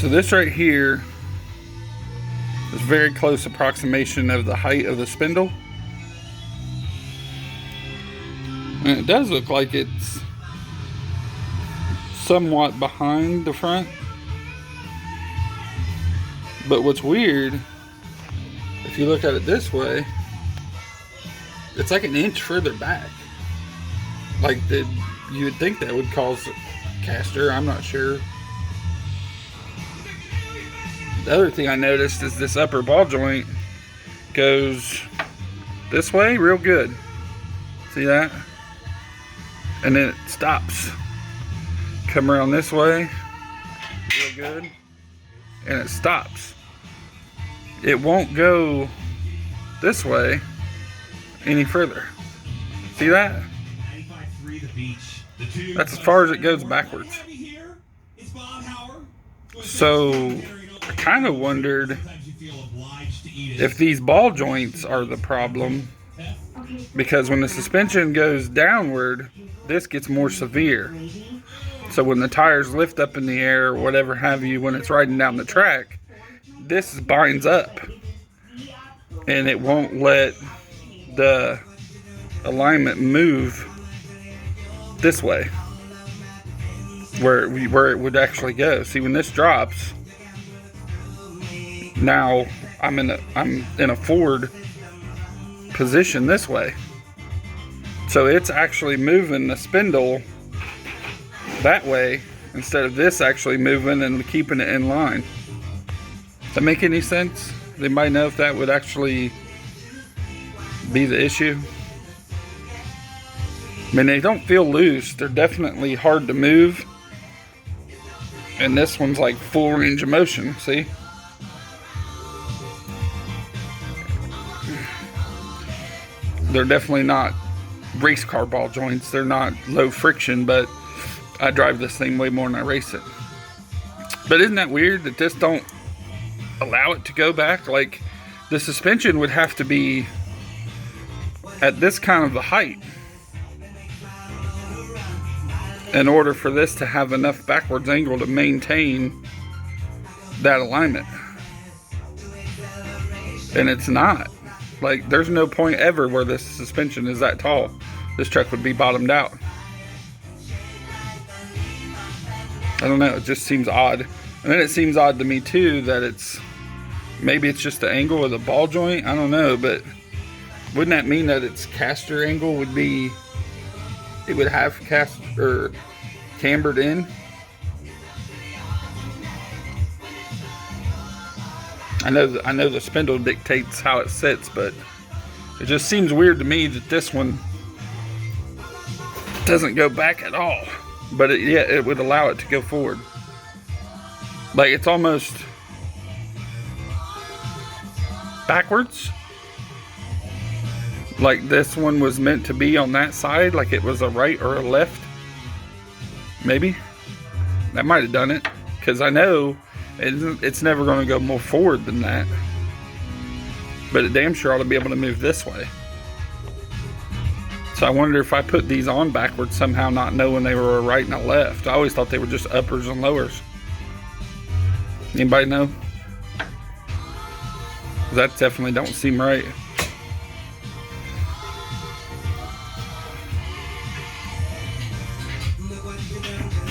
So this right here is very close approximation of the height of the spindle. And it does look like it's somewhat behind the front. But what's weird, if you look at it this way, it's like an inch further back. Like you would think that would cause caster, I'm not sure. The other thing I noticed is this upper ball joint goes this way real good. See that? And then it stops. Come around this way real good. And it stops. It won't go this way any further. See that? That's as far as it goes backwards. So I kind of wondered if these ball joints are the problem, because when the suspension goes downward, this gets more severe. So when the tires lift up in the air or whatever have you, when it's riding down the track, this binds up and it won't let the alignment move this way where it would actually go. See, when this drops, now I'm in a forward position this way, so it's actually moving the spindle that way instead of this actually moving and keeping it in line. Does that make any sense? They might know if that would actually be the issue. I mean, they don't feel loose. They're definitely hard to move. And this one's like full range of motion, see? They're definitely not race car ball joints. They're not low friction, but I drive this thing way more than I race it. But isn't that weird that this don't allow it to go back? Like, the suspension would have to be at this kind of the height in order for this to have enough backwards angle to maintain that alignment. And it's not. Like, there's no point ever where this suspension is that tall. This truck would be bottomed out. I don't know, it just seems odd. And then it seems odd to me too that maybe it's just the angle of the ball joint. I don't know, but wouldn't that mean that its caster angle would be, it would have cast or cambered in? I know the spindle dictates how it sits, but it just seems weird to me that this one doesn't go back at all. But it would allow it to go forward. Like, it's almost backwards. Like this one was meant to be on that side, like it was a right or a left. Maybe that might have done it, because I know it's never going to go more forward than that, but it damn sure ought to be able to move this way. So I wonder if I put these on backwards somehow, not knowing they were a right and a left. I always thought they were just uppers and lowers. Anybody know? That definitely don't seem right.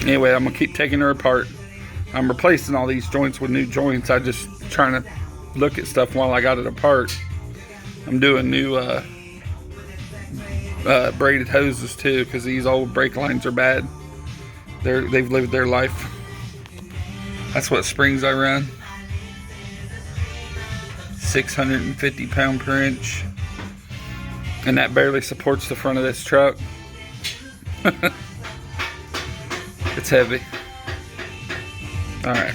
Anyway, I'm gonna keep taking her apart. I'm replacing all these joints with new joints. I just trying to look at stuff while I got it apart. I'm doing new braided hoses too, because these old brake lines are bad. They've lived their life. That's what springs I run. 650 pound per inch, and that barely supports the front of this truck. It's heavy. All right.